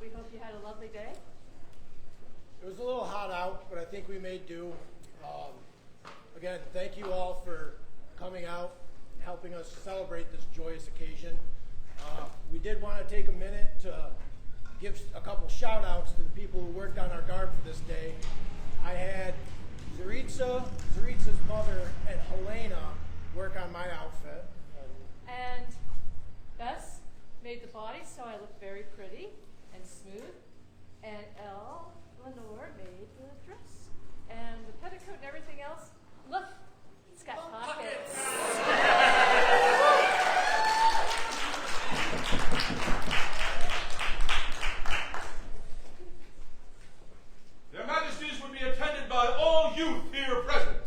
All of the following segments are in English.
We hope you had a lovely day. It was a little hot out, but I think we made do. Again, thank you all for coming out and helping us celebrate this joyous occasion. We did want to take a minute to give a couple shout outs to the people who worked on our garb for this day. I had Zaritza's mother, and Helena work on my outfit. And Bess made the body so I look very pretty and smooth. And Lenore made the dress. And the petticoat and everything else. Look, it's got pockets. Their Majesties would be attended by all youth here present.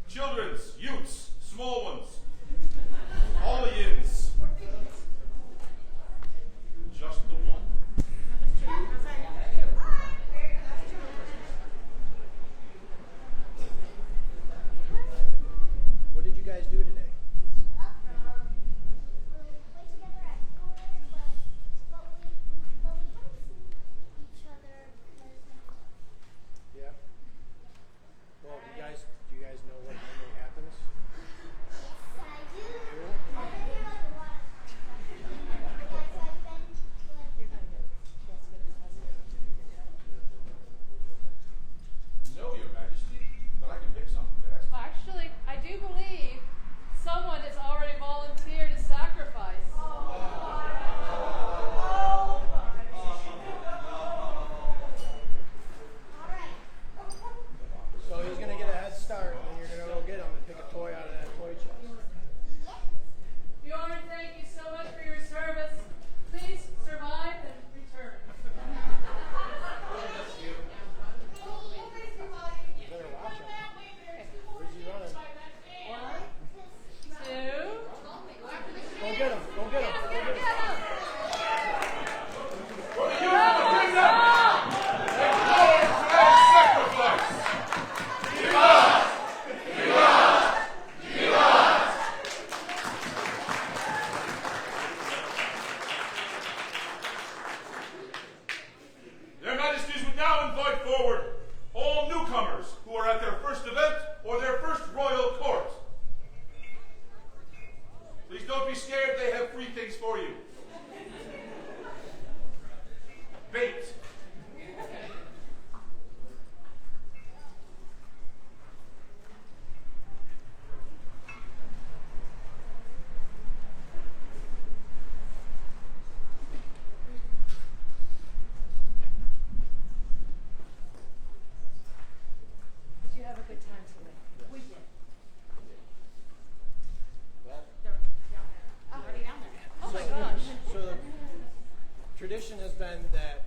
Children's, youths, small ones, all the yins. Just the one. What did you guys do today? Yeah. Well, do you guys know what normally happens? No, Your Majesty, but I can pick something fast. Actually, I do believe someone has already volunteered to sacrifice. So he's going to get a head start, and then you're going to go get him and pick a toy out of that toy chest. Bjorn, thank you so much for your service. Please survive and return. You better watch him. Where's he running? 1, 2. Go get him. Go get him. Go get him. For the youth of the kingdom, take the Lord's last sacrifice. Give us! Give us! Give us! Their Majesties would now invite forward all newcomers who are at their first event or their first royal court. Please don't be scared, they have free things for you. Bait. Did you have a good time today? We did. Well, Already down there. Oh my gosh. so the tradition has been that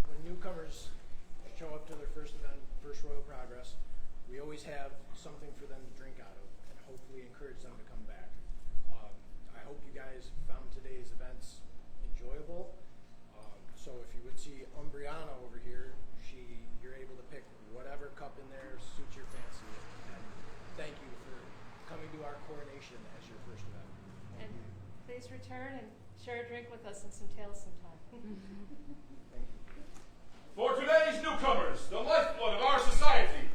when newcomers show up to their first event, first Royal Progress, we always have something for them to drink out of and hopefully encourage them to come back. I hope you guys found today's events enjoyable. So if you would see Umbriana over here, you're able to pick whatever cup in there suits your fancy. And thank you for coming to our coronation as your first event. And please return and share a drink with us and some tales sometime. Thank you. For today's newcomers, the lifeblood of our society.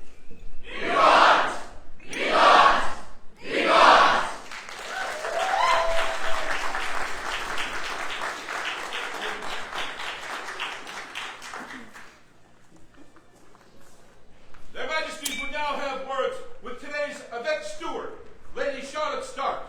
Their Majesties would now have words with today's event steward, Lady Charlotte Stark.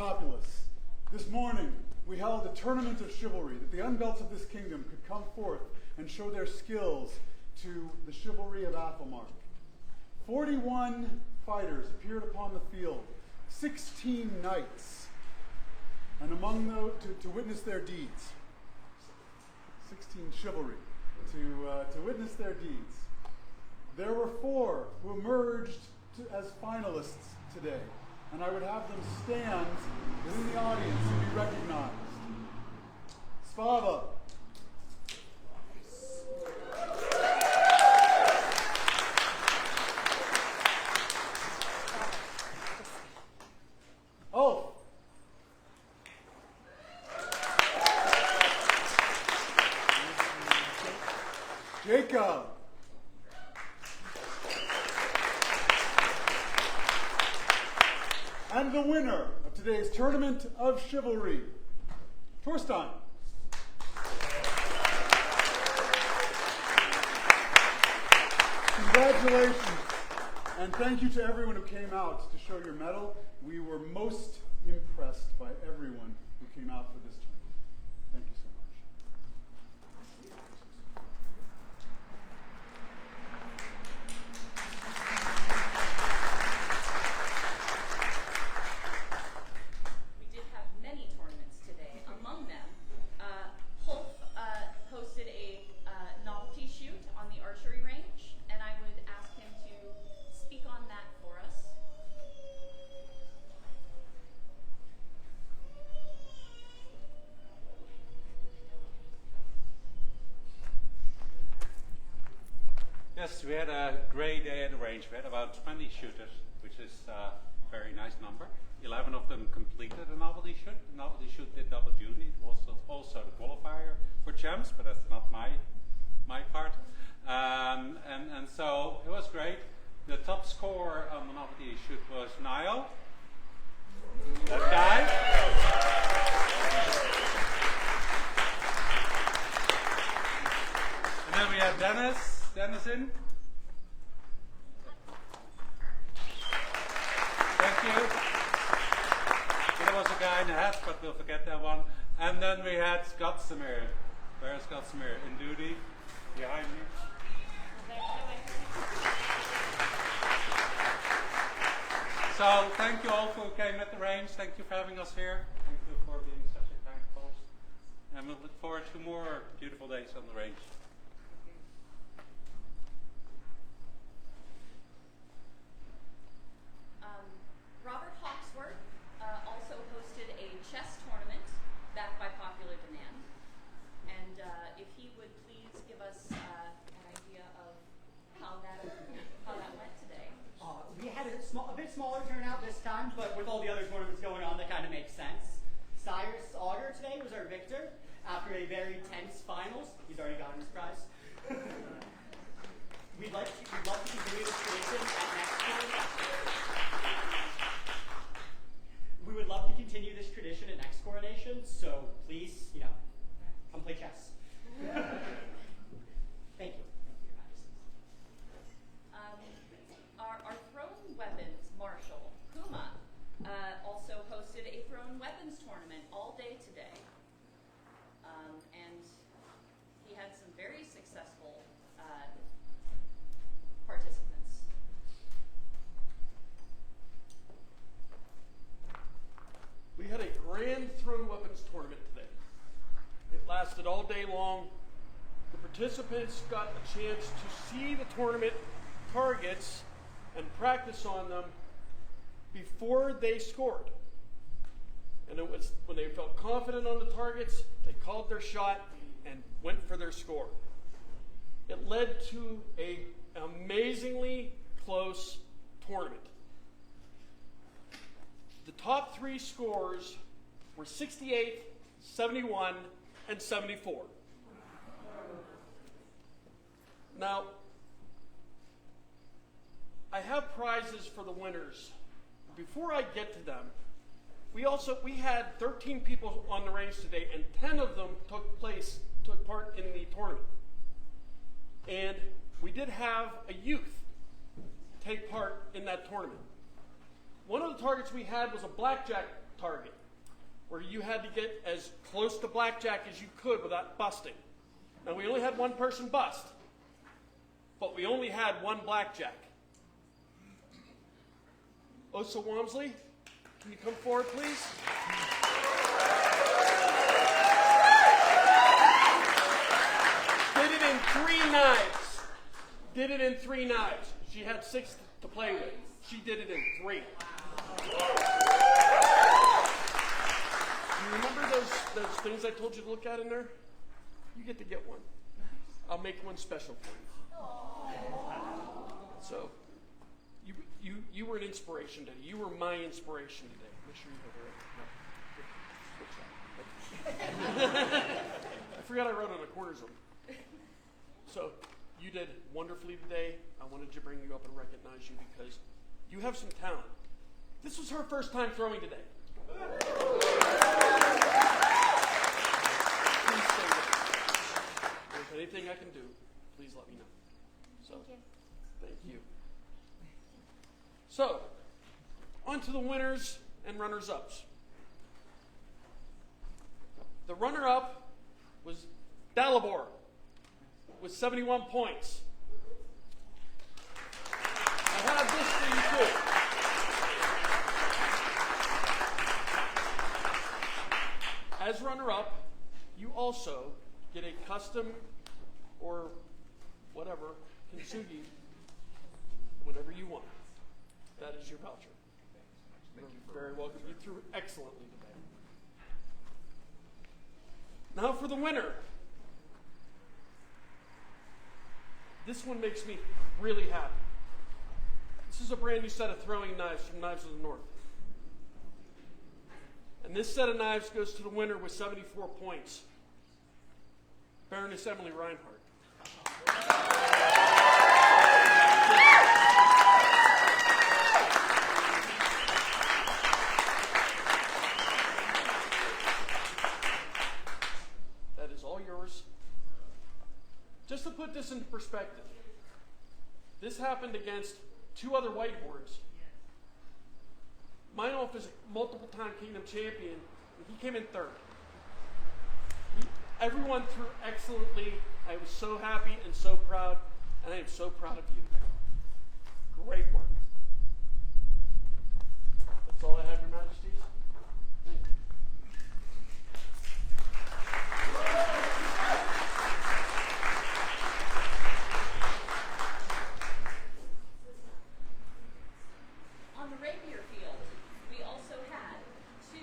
populace. This morning, we held a tournament of chivalry that the unbelts of this kingdom could come forth and show their skills to the chivalry of Athelmark. 41 fighters appeared upon the field, 16 knights, and among those to witness their deeds. 16 chivalry to witness their deeds. There were 4 who emerged as finalists today, and I would have them stand within the audience and be recognized. Svava. Oh. Jacob. And the winner of today's Tournament of Chivalry, Torstein. Congratulations, and thank you to everyone who came out to show your medal. We were most impressed by everyone who came out for this tournament. Thank you so much. We did have many tournaments today. Among them, Hulf hosted a novelty shoot on the archery range, and I would ask him to speak on that for us. Yes, we had a great day at the range. We had about 20 shooters, which is a very nice number. 11 of them completed a novelty shoot. The novelty shoot did double duty. It was also the qualifier for champs, but that's not my part. And so it was great. The top scorer on the novelty shoot was Niall, that guy. And then we had Dennison. Thank you. There was a guy in the hat, but we'll forget that one. And then we had Skotsamir. Where's Skotsamir? In duty, behind me. So thank you all for who came at the range. Thank you for having us here. Thank you for being such a kind host. And we look forward to more beautiful days on the range. Robert Hawksworth also hosted a chess tournament backed by popular demand. And if he would please give us an idea of how that went today. We had a bit smaller turnout this time, but with all the other tournaments going on, that kind of makes sense. Cyrus Auger today was our victor after a very tense finals. He's already gotten his prize. We'd love to continue this tradition at next coronation. We would love to continue this tradition at next coronation, so please, come play chess. Thank you. Our thrown weapons marshal, Kuma, also hosted a thrown weapons tournament all day today. And he had some very successful participants. We had a grand thrown weapons tournament today. It lasted all day long. The participants got a chance to see the tournament targets and practice on them before they scored. And it was when they felt confident on the targets, they called their shot and went for their score. It led to an amazingly close tournament. The top 3 scores were 68, 71, and 74. Now, I have prizes for the winners. Before I get to them, we had 13 people on the range today, and 10 of them took part in the tournament. And we did have a youth take part in that tournament. One of the targets we had was a blackjack target, where you had to get as close to blackjack as you could without busting. Now, we only had one person bust, but we only had one blackjack. Osa Walmsley, can you come forward, please? Did it in 3 knives. Did it in 3 knives. She had 6 to play with. She did it in 3. You remember those things I told you to look at in there? You get to get one. I'll make one special for you. So, you were an inspiration today. You were my inspiration today. Make sure you have the right. I forgot I wrote on a corner zone. So, you did wonderfully today. I wanted to bring you up and recognize you because you have some talent. This was her first time throwing today. Please stay with us. If anything I can do, please let me know. So, thank you. So, on to the winners and runners-ups. The runner-up was Dalibor with 71 points. I have this for you too. As runner-up, you also get a custom or whatever kintsugi, whatever you want. That is your voucher. You're very welcome. You threw excellently today. Now for the winner. This one makes me really happy. This is a brand new set of throwing knives from Knives of the North. And this set of knives goes to the winner with 74 points. Baroness Emily Reinhardt. That is all yours. Just to put this into perspective, this happened against 2 other whiteboards. Meinolf is a multiple-time Kingdom champion, and he came in 3rd. Everyone threw excellently. I was so happy and so proud, and I am so proud of you. Great work. That's all I have, Your Majesties. Thank you. On the rapier field, we also had 2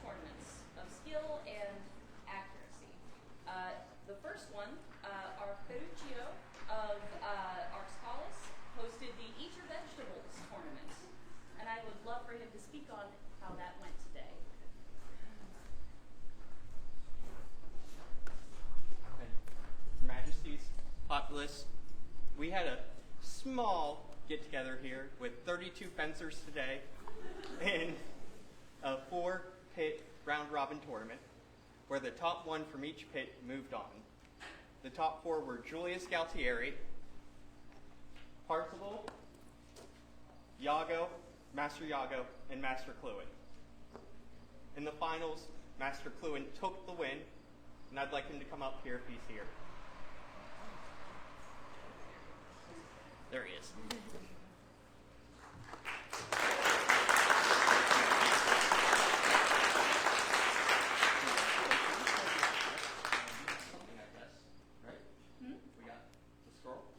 tournaments of skill and accuracy. The first one, our Peruccio of Arxcalis hosted the Eat Your Vegetables tournament, and I would love for him to speak on how that went today. Your Majesties, populace, we had a small get-together here with 32 fencers today in a 4-pit round-robin tournament where the top 1 from each pit moved on. The top 4 were Julius Galtieri, Parzival, Master Iago, and Master Cluin. In the finals, Master Cluin took the win, and I'd like him to come up here if he's here. There he is.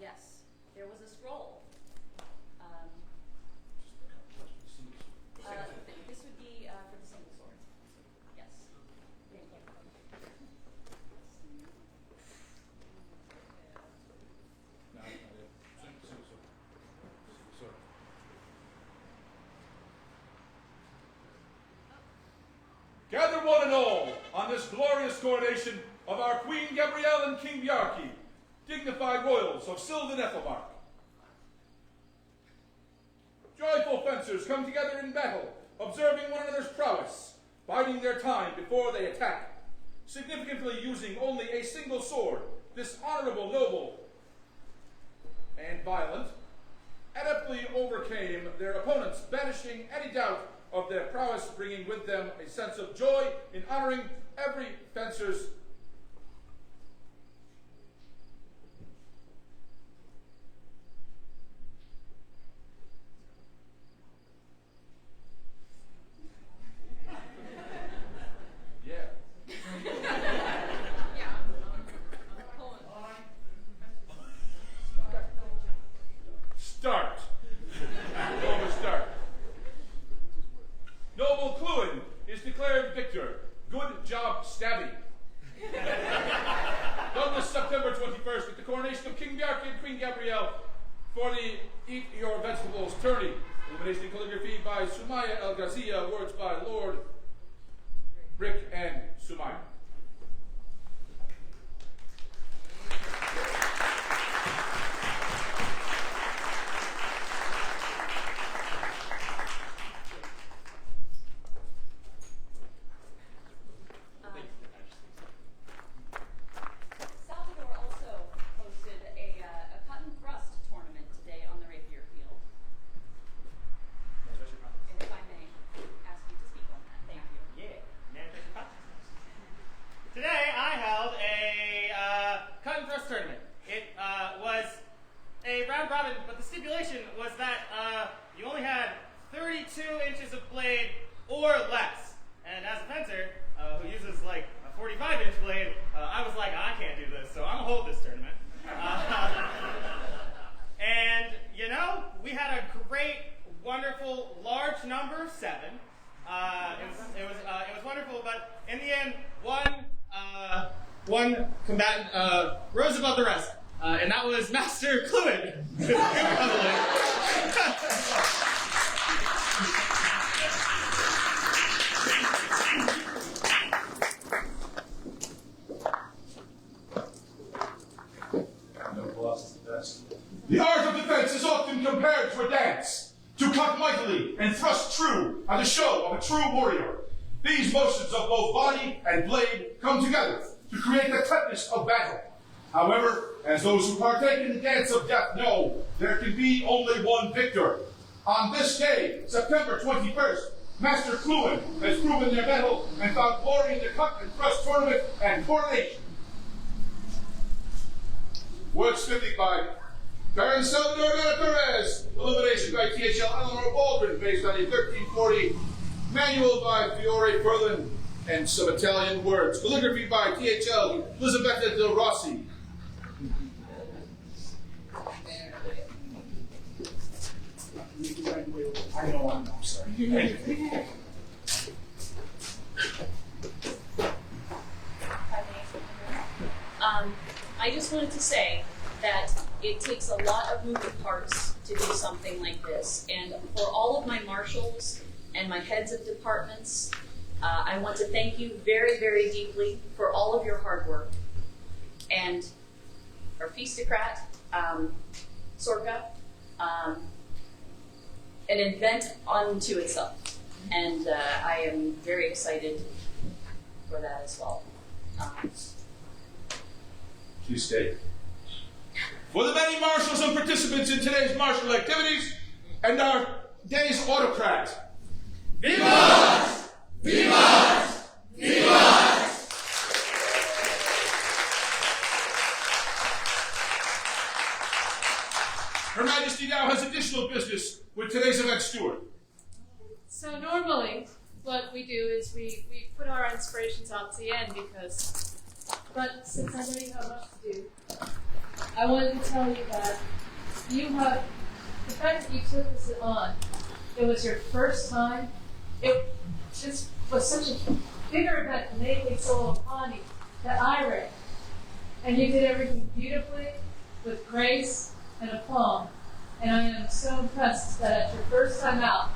Yes, there was a scroll. This would be for the single sword. Yes. Thank you. Gather one and all on this glorious coronation of our Queen Gabrielle and King Bjarki, dignified royals of Sylvan Ethelmark. Joyful fencers come together in battle, observing one another's prowess, biding their time before they attack, significantly using only a single sword, this honorable noble and violent, adeptly overcame their opponents, banishing any doubt of their prowess, bringing with them a sense of joy in honoring every fencer's Start. Almost start. Noble Cluin is declared victor. Good job, Stabby. Done this September 21st at the Coronation of King Bjarki and Queen Gabrielle for the Eat Your Vegetables tourney. Illumination and calligraphy by Sumaya El Ghazia, words by Lord Rick and Sumaya. Salvador also hosted a cut and thrust tournament today on the Rapier Field. And if I may ask you to speak on that, thank you. Today I held a cut and thrust tournament. It was a round robin, but the stipulation was that you only had 32 inches of blade or less. And as a fencer who uses like a 45-inch blade, I was like, I can't do this, so I'm gonna hold this tournament. And you know, we had a great, wonderful, large number, 7. It was wonderful, but in the end, one combatant rose above the rest, and that was Master Cluin. The art of defense is often compared to a dance. To cut mightily and thrust true are the show of a true warrior. These motions of both body and blade come together to create the tempest of battle. However, as those who partake in the dance of death know, there can be only one victor. On this day, September 21st, Master Cluin has proven their mettle and found glory in the cut and thrust tournament and coronation. Words fitting by Baron Salvador Perez, illumination by THL Eleanor Baldwin, based on a 1340 manual by Fiore Perlin, and some Italian words. Calligraphy by THL Elisabetta Del Rossi. I know, I'm sorry. I just wanted to say that it takes a lot of moving parts to do something like this. And for all of my marshals and my heads of departments, I want to thank you very, very deeply for all of your hard work. And our Feastocrat, Sorka, an event unto itself. And I am very excited for that as well. Please stay. For the many marshals and participants in today's martial activities and our day's autocrat. Vivas! Vivas! Vivas! Her Majesty now has additional business with today's event steward. So normally, what we do is we put our inspirations out to the end but since I know you have much to do, I wanted to tell you that the fact that you took this on, it was your first time, it just was such a bigger event than anything solo upon you that I ran. And you did everything beautifully, with grace and aplomb. And I am so impressed that at your first time out,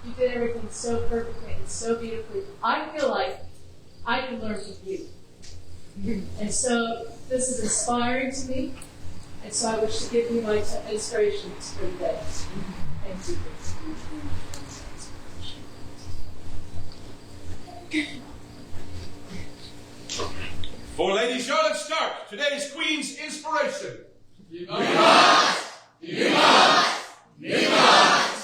you did everything so perfectly and so beautifully. I feel like I can learn from you. And so this is inspiring to me, and so I wish to give you my inspirations for the day. Thank you. For Lady Charlotte Stark, today's Queen's inspiration. Vivas! Vivas! Vivas!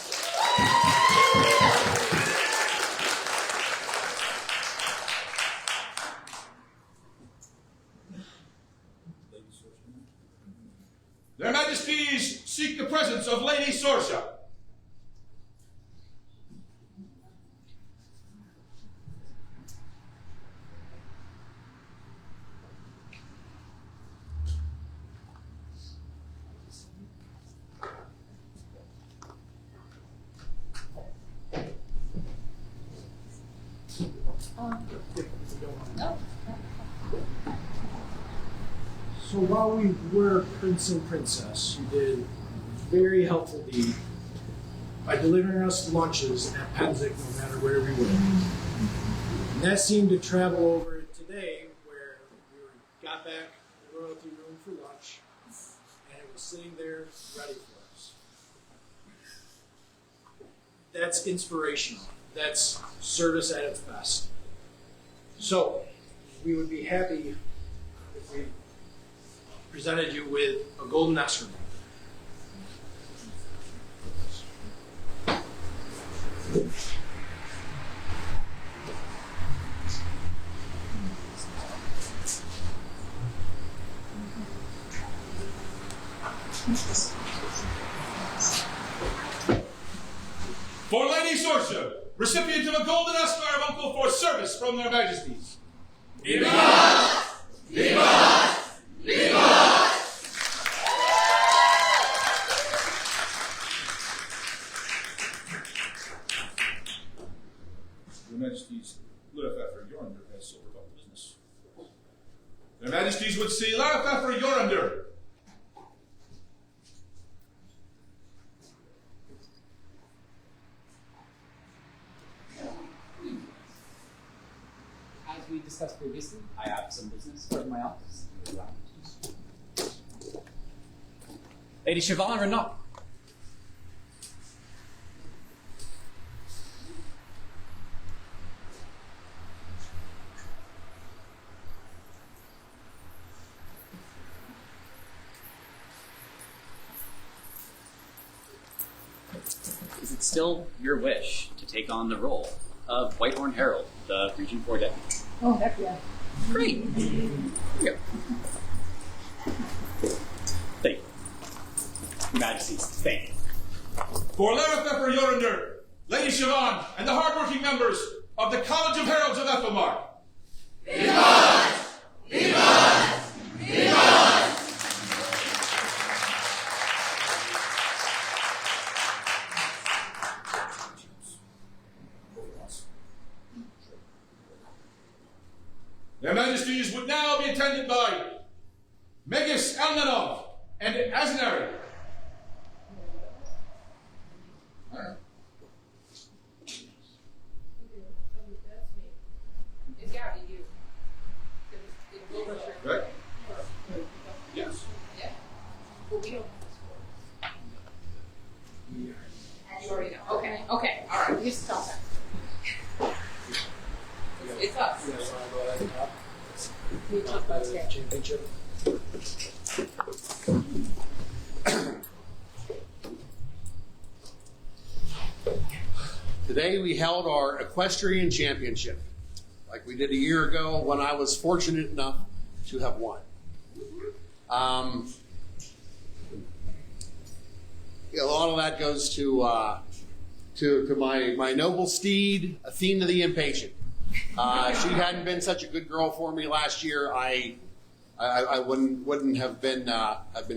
presence of Lady Sorsha. So while we were Prince and Princess, you did a very helpful deed by delivering us lunches at Penzic no matter where we were. And that seemed to travel over today where we got back in the royalty room for lunch and it was sitting there ready for us. That's inspirational. That's service at its best. So we would be happy if we presented you with a golden escrow. For Lady Sorsha, recipient of a golden esquire buckle for service from their majesties. Viva! Viva! Viva! Your Majesties, Lurfaffer Yorander has silver about business. Their Majesties would see Lurfaffer Yorander. As we discussed previously, I have some business for my office. Lady Siobhan Renault. Is it still your wish to take on the role of Whitehorn Herald, the Region 4 deputy? Oh, heck yeah. Great. Here you go. Thank you. Your Majesties, thank you. For Lurfaffer Yorander, Lady Siobhan, and the hardworking members of the College of Heralds of Ethelmark. Viva! Viva! Viva! Their Majesties would now be attended by Megis Elnanov and Aznari. It's gotta be you. Right? Yes. Yeah. Well, we don't. You already know. Okay. Okay. All right. We just stop that. It's us. We talk about today. Championship. Today we held our equestrian championship, like we did a year ago when I was fortunate enough to have won. A lot of that goes to my noble steed, Athena the Impatient. She hadn't been such a good girl for me last year. I wouldn't have been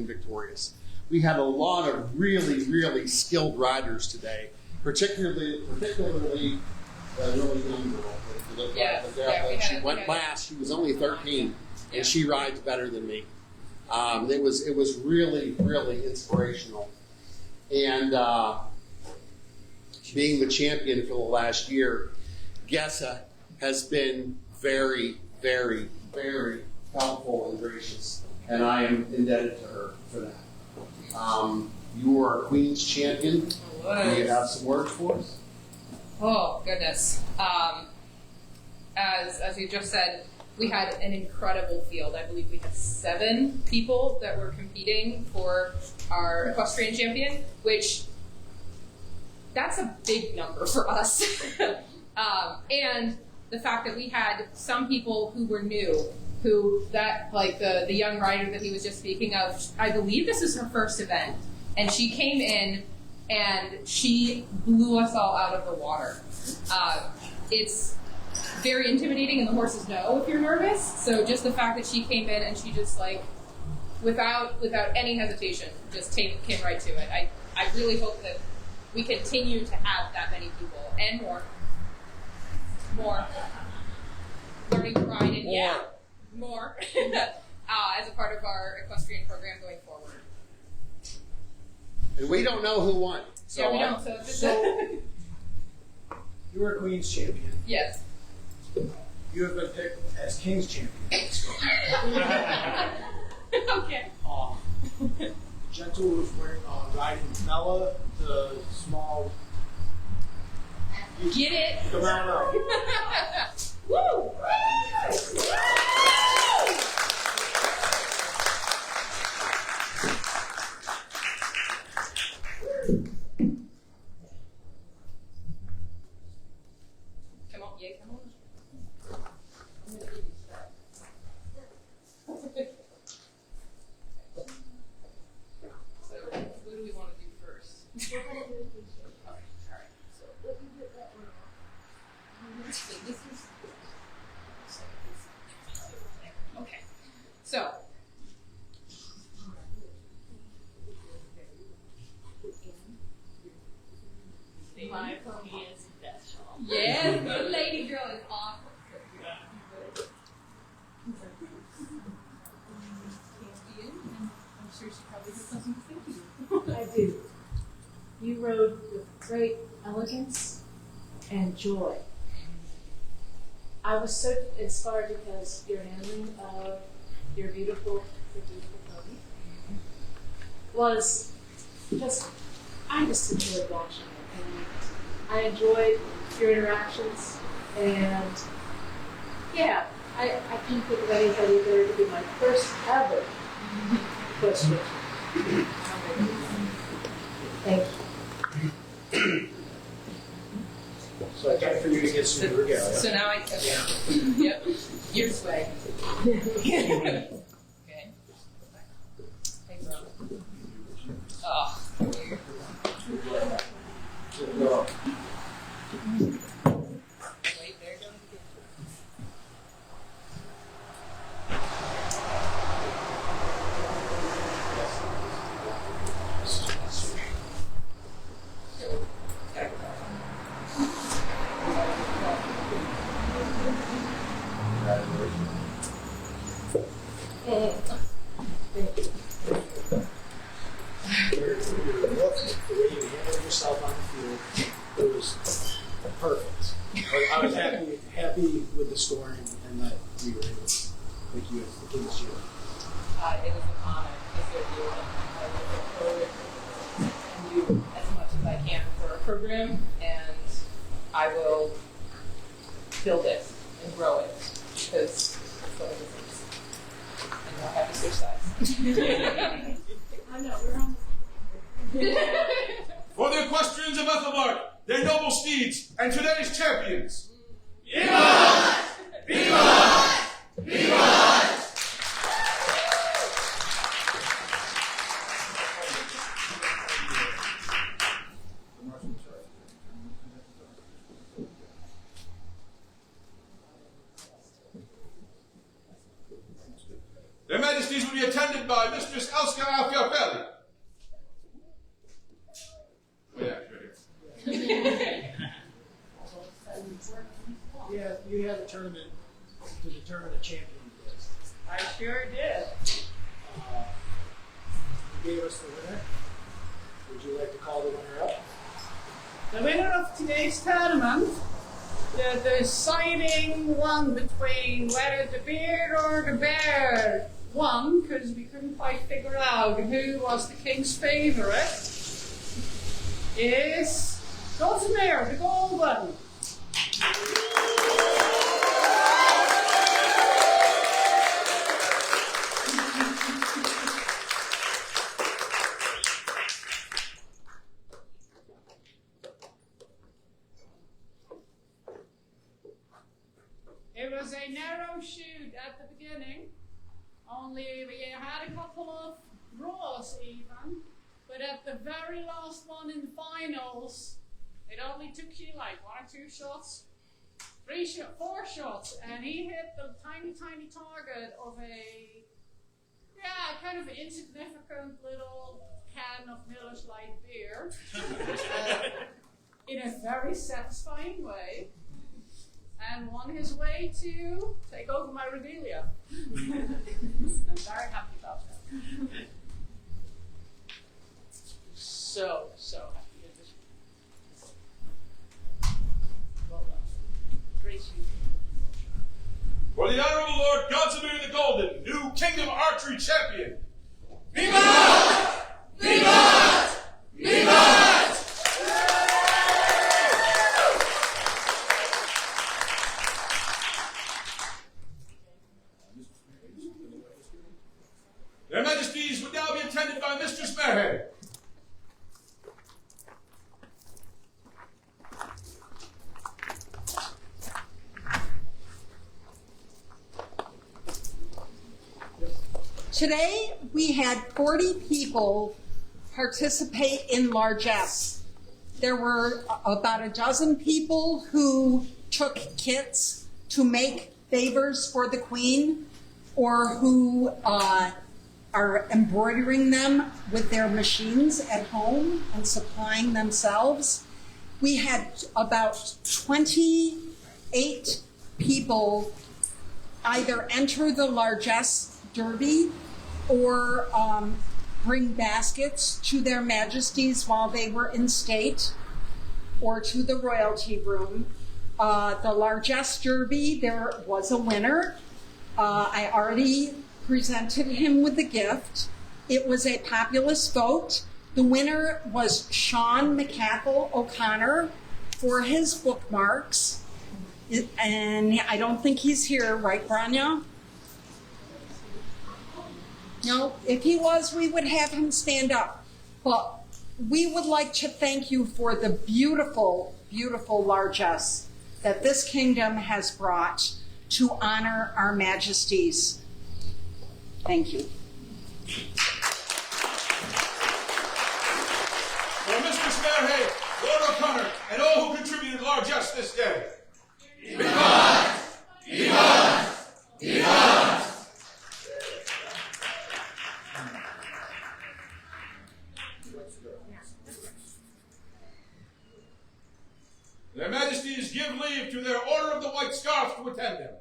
victorious. We had a lot of really skilled riders today, particularly the really young girl. She went last. She was only 13, and she rides better than me. It was really inspirational, and being the champion for the last year, Gessa has been very helpful and gracious, and I am indebted to her for that. You are a Queen's champion. Do you have some words for us? Oh, goodness. As you just said, we had an incredible field. I believe we had 7 people that were competing for our equestrian champion, which that's a big number for us. And the fact that we had some people who were new, the young rider that he was just speaking of, I believe this is her first event. and she came in and she blew us all out of the water. It's very intimidating, and the horses know if you're nervous. So just the fact that she came in and she just like, without any hesitation, just came right to it. I really hope that we continue to have that many people and more learning to ride and more as a part of our equestrian program going forward. And we don't know who won. So Yeah, we don't. So You were Queen's champion. yes. You have been picked as King's champion. So, Okay. Gentle was wearing, riding Bella, the small. Get it? Come on out. Woo! Come on, yeah, come on. So, what do we want to do first? Okay, all right. So, this is. Okay. So. My pony is special. Yes, the lady girl is awesome. I'm sure she probably has something to say to you. I do. You rode with great elegance and joy. I was so inspired because your handling of your beautiful pony was just, I just enjoyed watching it. And I enjoyed your interactions, and yeah, I can't think of anybody better to be my first ever question. Thank you. So time for you to get some regalia. So now I yep, your swag. Okay. Thanks, Rob. Oh. Wait, there it goes again. The way you handled yourself on the field, it was perfect. I was happy with the scoring and that we were able to make you as the King's champion. It was an honor to serve you, and I will look forward to do as much as I can for our program, and I will build it and grow it because it's what it is. And I'll have to switch sides. I know, we're on. For the equestrians of Ethelbert, their noble steeds, and today's champions. Their Majesties will be attended by Mistress Elska Alfiafelli. Yeah, you had a tournament to determine a champion. I sure did. You gave us the winner. Would you like to call the winner up? The winner of today's tournament, the deciding one between whether the bear or the bear won, because we couldn't quite figure out who was the king's favorite, is Dulcimer, the gold one. It was a narrow shoot at the beginning, only we had a couple of draws even, But at the very last one in finals, it only took you like 1 or 2 shots, 4 shots, and he hit the tiny target of a, kind of insignificant little can of Miller's Light beer in a very satisfying way, and won his way to take over my regalia. I'm very happy about that. So happy with this. Well done. Grace you. For the Honorable Lord Godsamir the Golden, new Kingdom Archery Champion. Vivat! Vivat! Vivat! Their Majesties would now be attended by Mistress Merhead. Today, we had 40 people participate in largesse. There were about a dozen people who took kits to make favors for the Queen, or who are embroidering them with their machines at home and supplying themselves. We had about 28 people either enter the largesse derby or bring baskets to their majesties while they were in state or to the royalty room. The largesse derby, there was a winner. I already presented him with the gift. It was a populous vote. The winner was Sean McCackle O'Connor for his bookmarks. And I don't think he's here, right, Branya? No, if he was, we would have him stand up. But we would like to thank you for the beautiful, beautiful largesse that this kingdom has brought to honor our majesties. Thank you. For Mistress Merhead, Lord O'Connor, and all who contributed largesse this day. Vivat! Vivat! Vivat! Their Majesties give leave to their Order of the White Scarf to attend them.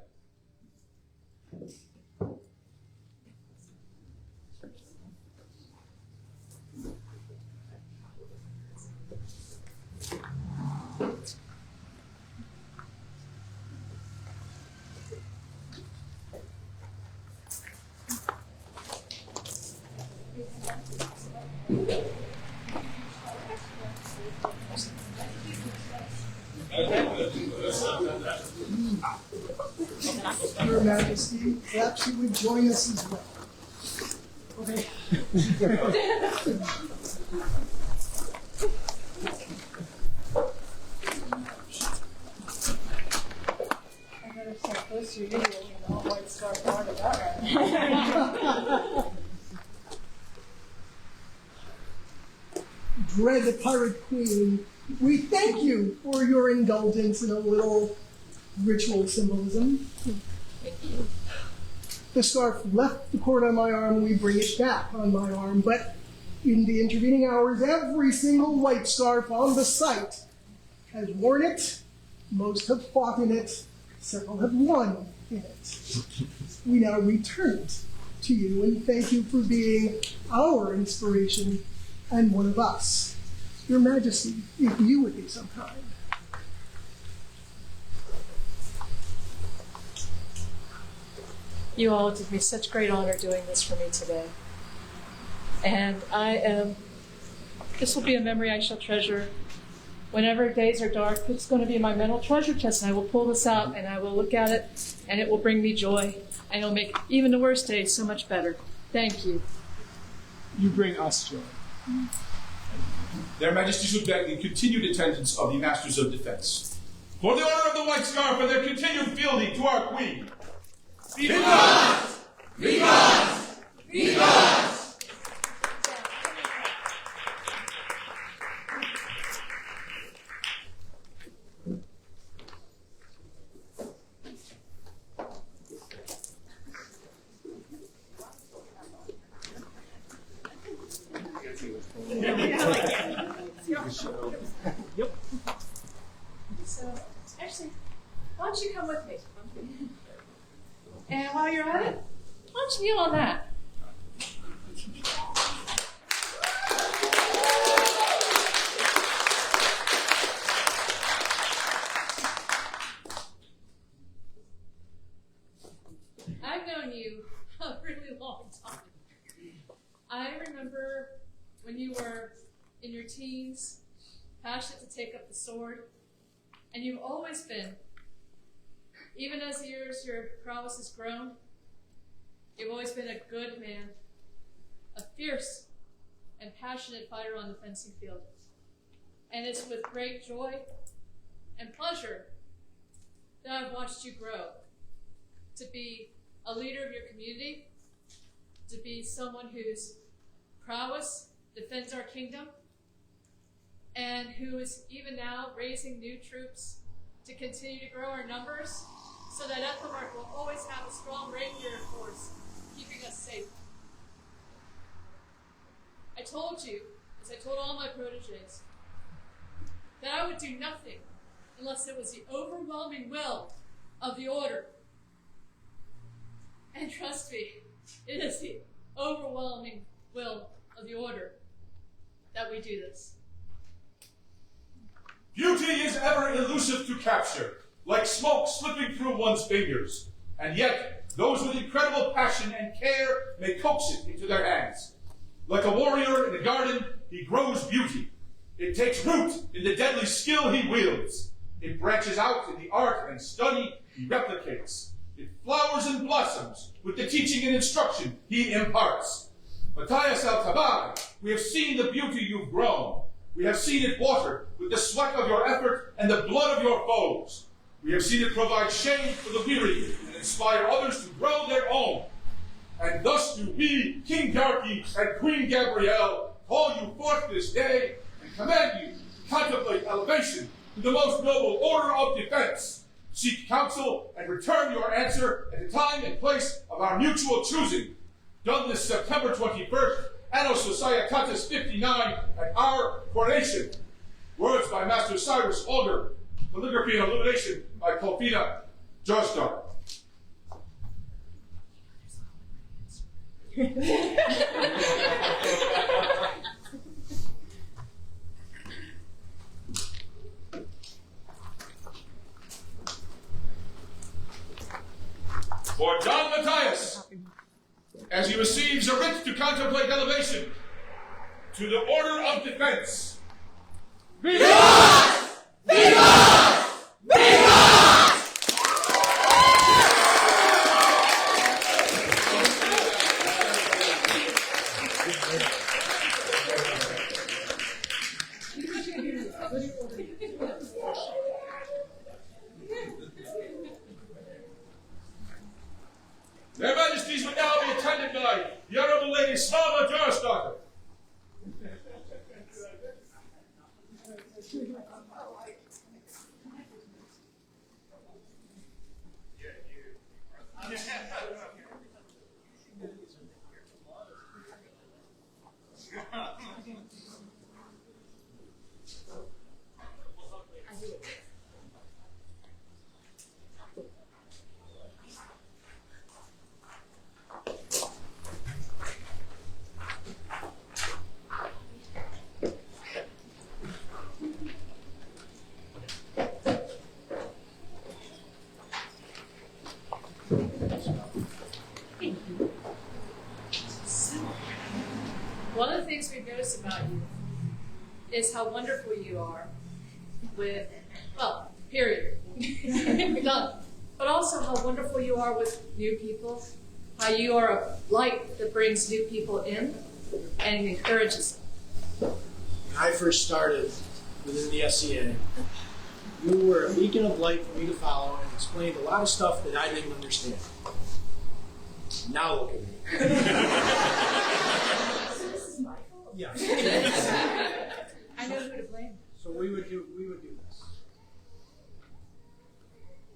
Your Majesty, perhaps you would join us as well. Okay. I better start close to you, all white scarf part of that, right? Dread Pirate Queen, we thank you for your indulgence in a little ritual symbolism. Thank you. The scarf left the cord on my arm, we bring it back on my arm, but in the intervening hours, every single white scarf on the site has worn it, most have fought in it, several have won in it. We now return it to you and thank you for being our inspiration and one of us. Your Majesty, if you would be so kind. You all did me such great honor doing this for me today. And this will be a memory I shall treasure. Whenever days are dark, it's going to be in my mental treasure chest, and I will pull this out, and I will look at it, and it will bring me joy, and it will make even the worst days so much better. Thank you. You bring us joy. Their Majesties would beg the continued attendance of the Masters of Defense. For the honor of the White Scarf and their continued fealty to our Queen. Vivat! Vivat! Vivat! And while you're at it, why don't you kneel on that? I've known you a really long time. I remember when you were in your teens, passionate to take up the sword, and you've always been. Even as the years your prowess has grown, you've always been a good man, a fierce and passionate fighter on the fencing field. And it's with great joy and pleasure that I've watched you grow to be a leader of your community, to be someone whose prowess defends our kingdom, and who is even now raising new troops to continue to grow our numbers so that Ethelmark will always have a strong reindeer force keeping us safe. I told you, as I told all my proteges, that I would do nothing unless it was the overwhelming will of the Order. And trust me, it is the overwhelming will of the Order that we do this. Beauty is ever elusive to capture, like smoke slipping through one's fingers. And yet, those with incredible passion and care may coax it into their hands. Like a warrior in a garden, he grows beauty. It takes root in the deadly skill he wields. It branches out in the art and study he replicates. It flowers and blossoms with the teaching and instruction he imparts. Matthias al-Tabari, we have seen the beauty you've grown. We have seen it watered with the sweat of your effort and the blood of your foes. We have seen it provide shade for the weary and inspire others to grow their own. And thus do we, King Bjarki and Queen Gabrielle, call you forth this day and command you to contemplate elevation to the most noble order of defense. Seek counsel and return your answer at the time and place of our mutual choosing. Done this September 21st, Anno Societatis 59, at our coronation. Words by Master Cyrus Alder. Calligraphy and illumination by Kolfina Joestar. For John Matthias, as he receives a writ to contemplate elevation to the Order of Defense. Vivat! Vivat! Vivat! Their Majesties would now be attended by the Honorable Lady Slava Joestar. One of the things we've noticed about you is how wonderful you are with, well, period. Done. But also how wonderful you are with new people, how you are a light that brings new people in and encourages them. When I first started within the SCA, you were a beacon of light for me to follow and explained a lot of stuff that I didn't understand. Now look at me. Yes. I know who to blame. So we would do this.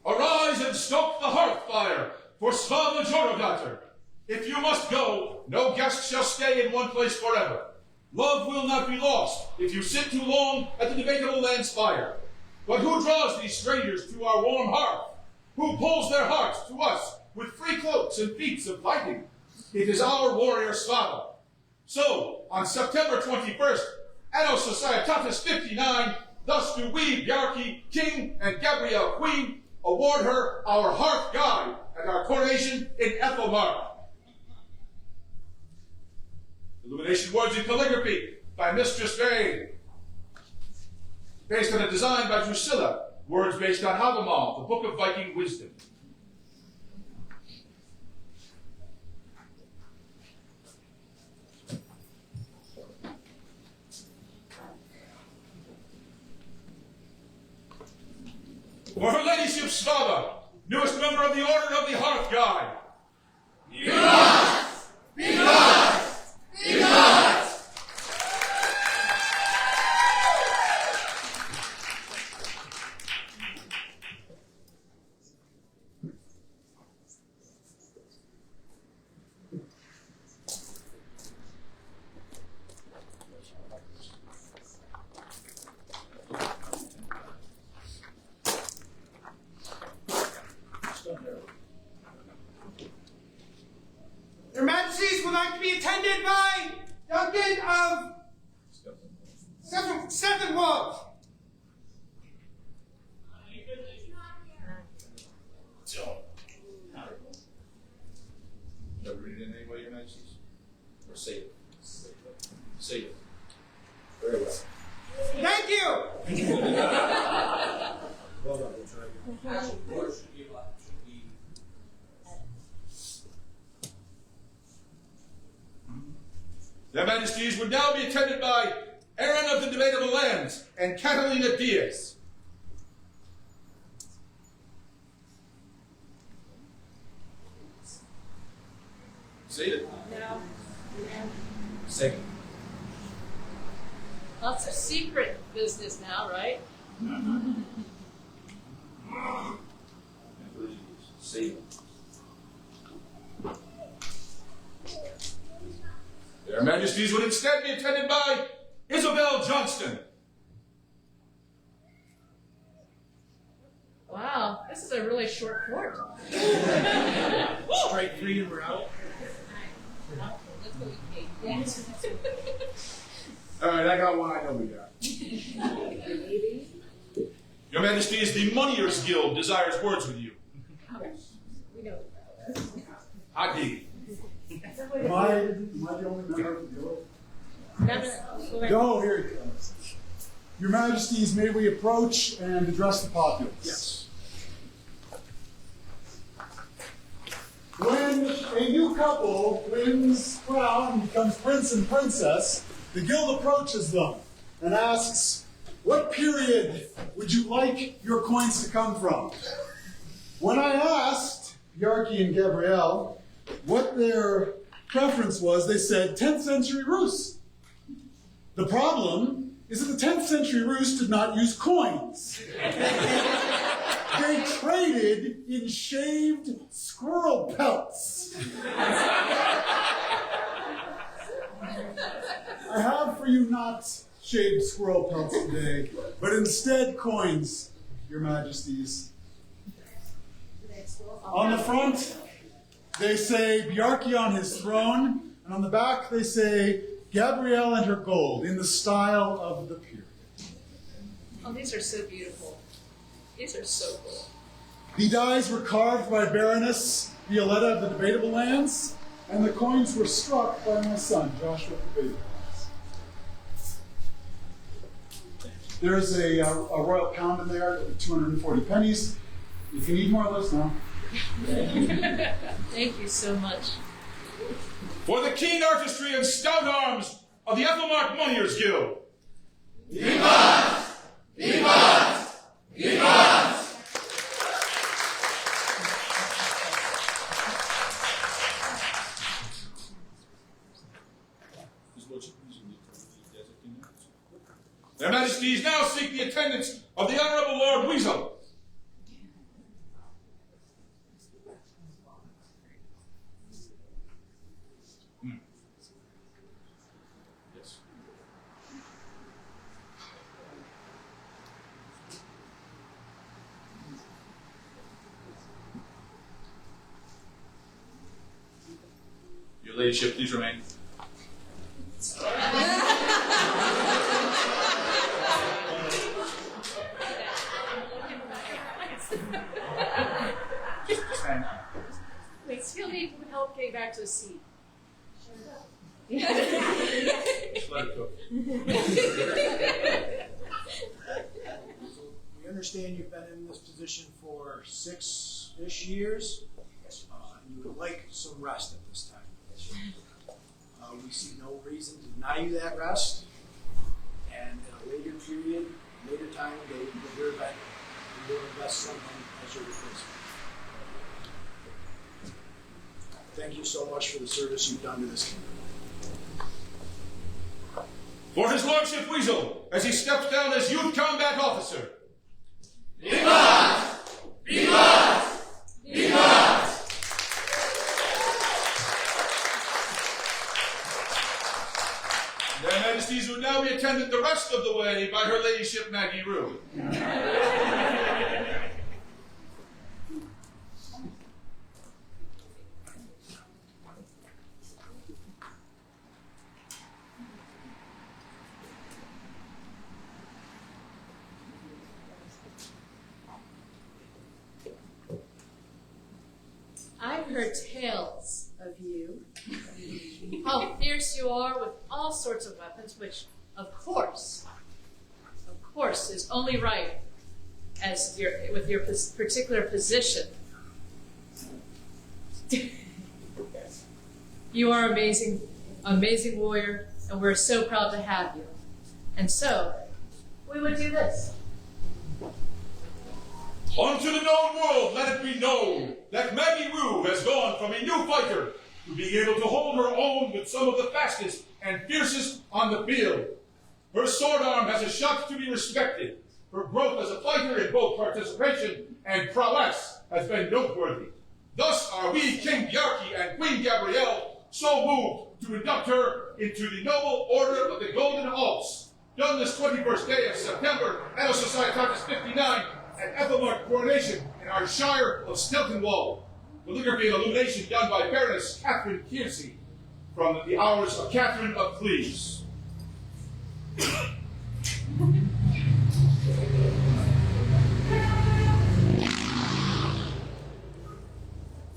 Arise and stoke the hearth fire for Slava Jorodater. If you must go, no guest shall stay in one place forever. Love will not be lost if you sit too long at the debatable land's fire. But who draws these strangers to our warm hearth? Who pulls their hearts to us with free cloaks and feats of fighting. It is our warrior Slava. So, on September 21st, Anno Societatis 59, thus do we, Bjarki, King, and Gabrielle, Queen, award her our hearth guide at our coronation in Ethelmark. Illumination words in calligraphy by Mistress Vane. Based on a design by Drusilla. Words based on Havamal, the Book of Viking Wisdom. For Her Ladyship Slava, newest member of the Order of the Hearth Guide. Because! Because! Because! Your Majesties would like to be attended by Duncan of Steppenwolf. Shall we read it in any way, Your Majesties? Or say it? Say it. Very well. Thank you! Well done, we'll try again. Their Majesties would now be attended by Aaron of the Debatable Lands and Catalina Diaz. Say it. No. Say it. Lots of secret business now, right? Say it. Their Majesties would instead be attended by Isabel Johnston. Wow, this is a really short court. Strike three and we're out. That's what we paid. Yes. All right, I got one I know we got. Your Majesties, the Moneyers Guild desires words with you. We know. Adi. Am I the only member of the guild? No, here it comes. Your Majesties, may we approach and address the populace? Yes. When a new couple wins crown and becomes prince and princess, the guild approaches them and asks, what period would you like your coins to come from? When I asked Bjarki and Gabrielle what their preference was, they said 10th century Rus. The problem is that the 10th century Rus did not use coins. They traded in shaved squirrel pelts. I have for you not shaved squirrel pelts today, but instead coins, Your Majesties. On the front, they say Bjarki on his throne, and on the back they say Gabrielle and her gold, in the style of the period. Oh, these are so beautiful. These are so cool. The dies were carved by Baroness Violetta of the Debatable Lands, and the coins were struck by my son, Joshua of the Debatable Lands. There's a royal pound in there, 240 pennies. If you need more, let us know. Thank you so much. For the keen artistry and stout arms of the Ethelmark Moneyers Guild. Vivas! Vivas! Vivas! Their Majesties now seek the attendance of the Honorable Lord Weasel. Yes. ladyship, please remain. Wait, still need help getting back to a seat. Just let it go. We understand you've been in this position for 6-ish years, and you would like some rest at this time. We see no reason to deny you that rest, and at a later period, later time, they will hear that we will invest someone as your replacement. Thank you so much for the service you've done to this kingdom. For his lordship Weasel, as he steps down as youth combat officer. Vivat! Vivat! Vivat! Their Majesties would now be attended the rest of the way by her ladyship Maggie Rue. I've heard tales of you. How fierce you are with all sorts of weapons, which, of course, is only right as with your particular position. You are amazing, amazing warrior, and we're so proud to have you. And so, we would do this. Unto the known world, let it be known that Maggie Rue has gone from a new fighter to being able to hold her own with some of the fastest and fiercest on the field. Her sword arm has a shock to be respected. Her growth as a fighter in both participation and prowess has been noteworthy. Thus are we, King Bjarki and Queen Gabrielle, so moved to induct her into the noble order of the Golden Alps, done this 21st day of September, Anno Societatis 59, at Ethelmart Coronation in our Shire of Steltenwald. Calligraphy and illumination done by Baroness Catherine Kiersey from the hours of Catherine of Cleves.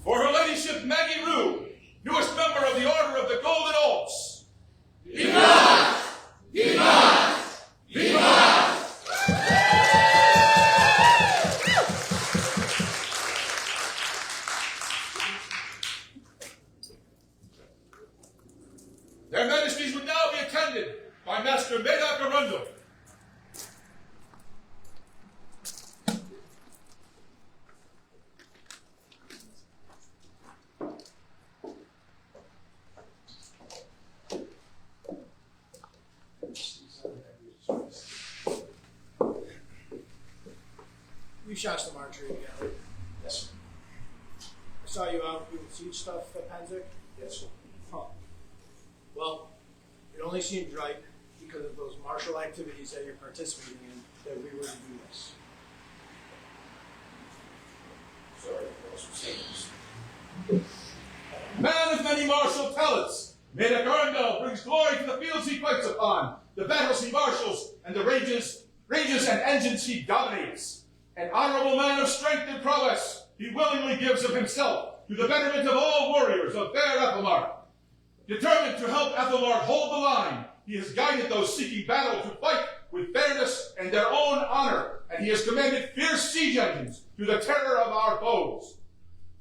For her ladyship Maggie Rue, newest member of the Order of the Golden Alps. Vivat! Vivat! Vivat! Their Majesties would now be attended by Master Medak Arundel. You shot some archery together. Yes, sir. I saw you out doing siege stuff at Penzic. Yes, sir. Huh. Well, it only seemed right because of those martial activities that you're participating in that we were to do this. Sorry for those mistakes. Man of many martial talents, Medak Arundel brings glory to the fields he fights upon, the battles he marshals, and the ranges and engines he dominates. An honorable man of strength and prowess, he willingly gives of himself to the betterment of all warriors of fair Ethelmart. Determined to help Ethelmart hold the line, he has guided those seeking battle to fight with fairness and their own honor, and he has commanded fierce siege engines to the terror of our foes.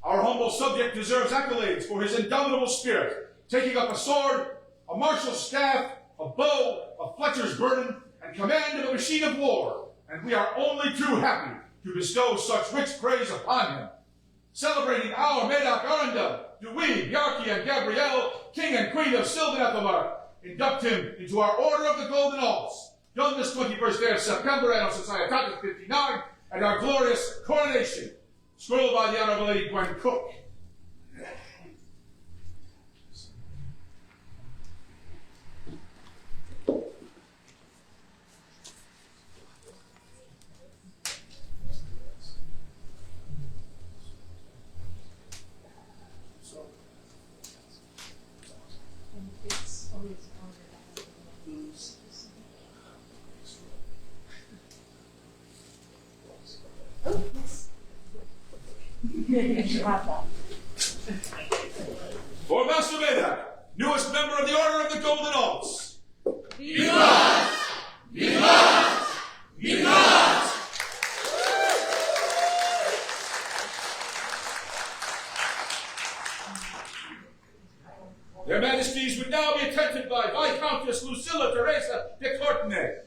Our humble subject deserves accolades for his indomitable spirit, taking up a sword, a martial staff, a bow, a fletcher's burden, and command of a machine of war, and we are only too happy to bestow such rich praise upon him. Celebrating our Medak Arundel, do we, Bjarki and Gabrielle, King and Queen of Sylvan Ethelmart, induct him into our Order of the Golden Alps, done this 21st day of September, Anno Societatis 59, at our glorious coronation, scrolled by the Honorable Lady Gwen Cook. It's always harder to lose. Oh, yes. I should have that. For Master Medak, newest member of the Order of the Golden Alps. Vivat! Vivat! Vivat! Their Majesties would now be attended by Viscountess Lucilla Teresa de Courtenay.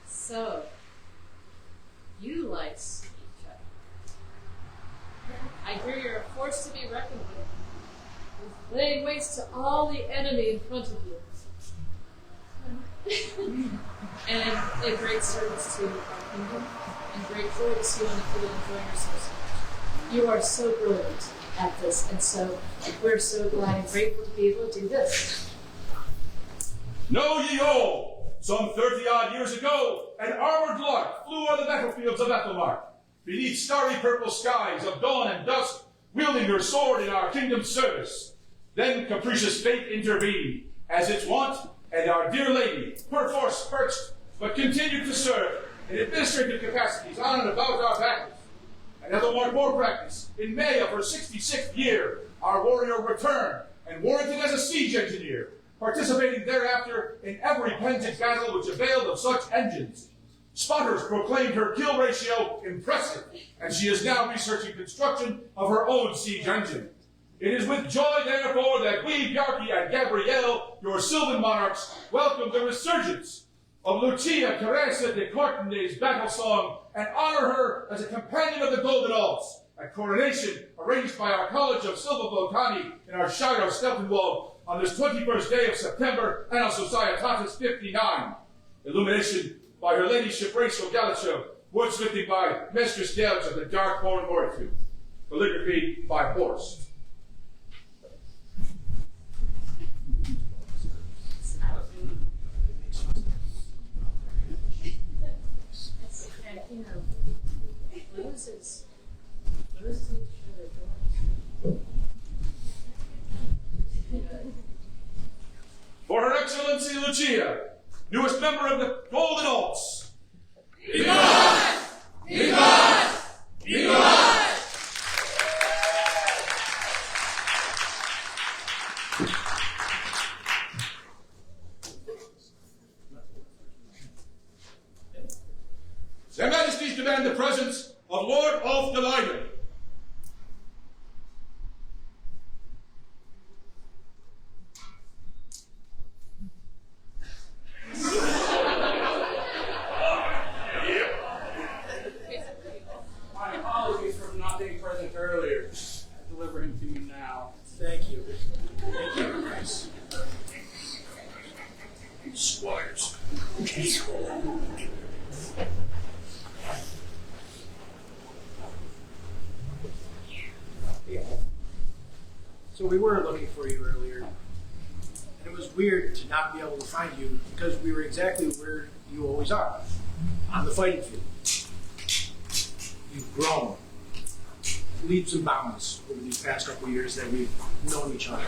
So, you like each other. I hear you're a force to be reckoned with, laying waste to all the enemy in front of you. And a great service to our kingdom, and great joy to see you on the field enjoying yourself so much. You are so brilliant at this, and so we're so glad and grateful to be able to do this. Know ye all, some 30-odd years ago, an armored lark flew on the battlefields of Ethelmark, beneath starry purple skies of dawn and dusk, wielding her sword in our kingdom's service. Then capricious fate intervened, as its wont, and our dear lady, perforce perched, but continued to serve in administrative capacities on and about our battles. And Ethelmark bore practice. In May of her 66th year, our warrior returned and warranted as a siege engineer, participating thereafter in every penned battle which availed of such engines. Spotters proclaimed her kill ratio impressive, and she is now researching construction of her own siege engine. It is with joy, therefore, that we, Bjarki and Gabrielle, your Sylvan monarchs, welcome the resurgence of Lucia Teresa de Courtenay's battle song and honor her as a companion of the Golden Alps at Coronation, arranged by our College of Silva Volcani in our Shire of Steltenwald on this 21st day of September, Anno Societatis 59. Illumination by Her Ladyship Rachel Galicio, wordsmithing by Mistress Debs of the Dark Horn Oratory, calligraphy by Horst. For Her Excellency Lucia, newest member of the Golden Alps. Vivat! Vivat! Vivat! Their Majesties demand the presence of Lord Ulf de Leiden. My apologies for not being present earlier. I deliver him to you now. Thank you. Thank you, guys. Squires. Yeah. So we were looking for you earlier, and it was weird to not be able to find you because we were exactly where you always are, on the fighting field. You've grown leaps and bounds over these past couple of years that we've known each other.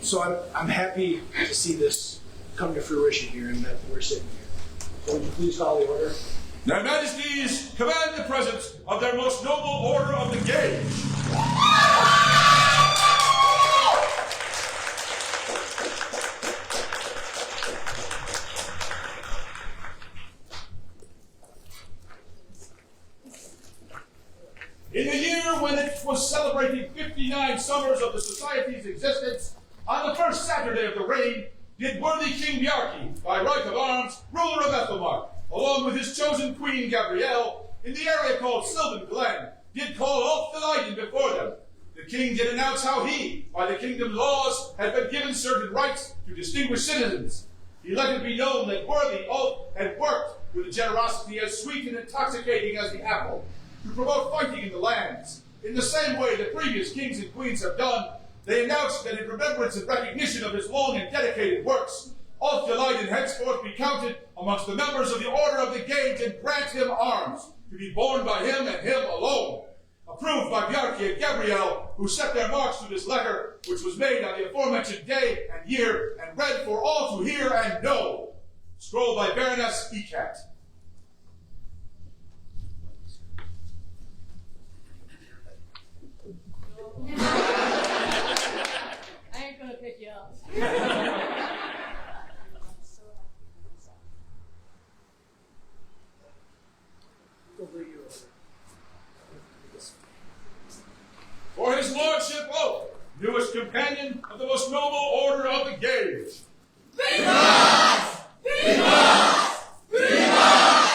So I'm happy to see this come to fruition here and that we're sitting here. So would you please call the order? Their Majesties command the presence of their most noble Order of the Gage. In the year when it was celebrating 59 summers of the Society's existence, on the first Saturday of the reign, did worthy King Bjarki, by right of arms, ruler of Ethelmark, along with his chosen queen Gabrielle, in the area called Sylvan Glen, did call Ulf de Leiden before them. The king did announce how he, by the kingdom's laws, had been given certain rights to distinguished citizens. He let it be known that worthy Ulf had worked with a generosity as sweet and intoxicating as the apple, to promote fighting in the lands, In the same way the previous kings and queens have done, they announced that in remembrance and recognition of his long and dedicated works, Othaliden henceforth be counted amongst the members of the Order of the Gage and grant him arms, to be borne by him and him alone. Approved by Bjarki and Gabrielle, who set their marks to this letter, which was made on the aforementioned day and year, and read for all to hear and know. Scroll by Baroness Ecat. I ain't gonna pick you up. For his lordship oath, newest companion of the most noble order of the Gage. Vivas! Vivas! Vivas!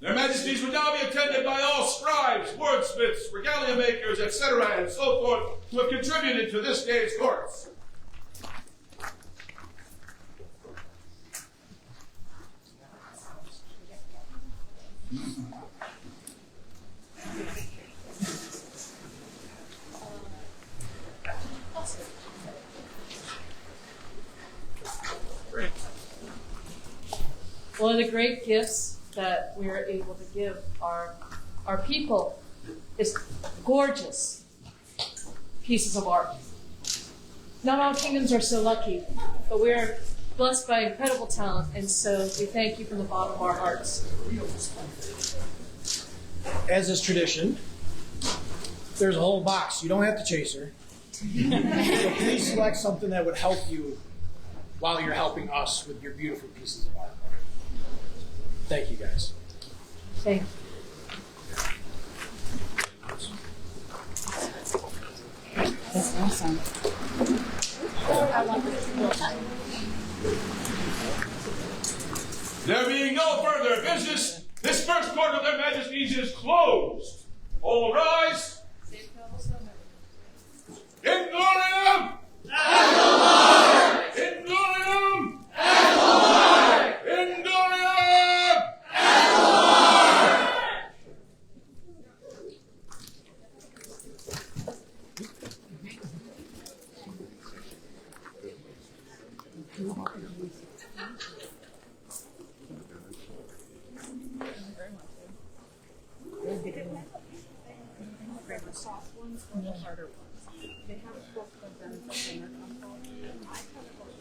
Their Majesties would now be attended by all scribes, wordsmiths, regalia makers, etc., and so forth, who have contributed to this day's courts. One of the great gifts that we are able to give our people is gorgeous pieces of art. Not all kingdoms are so lucky, but we are blessed by incredible talent, and so we thank you from the bottom of our hearts. As is tradition, there's a whole box. You don't have to chase her. So please select something that would help you while you're helping us with your beautiful pieces of art. Thank you, guys. Thank you. That's awesome. There being no further business, this first court of their Majesties is closed. All rise. In gloriam! In gloriam! In gloriam! The soft ones or the harder ones? They have both of them in their combo. I have both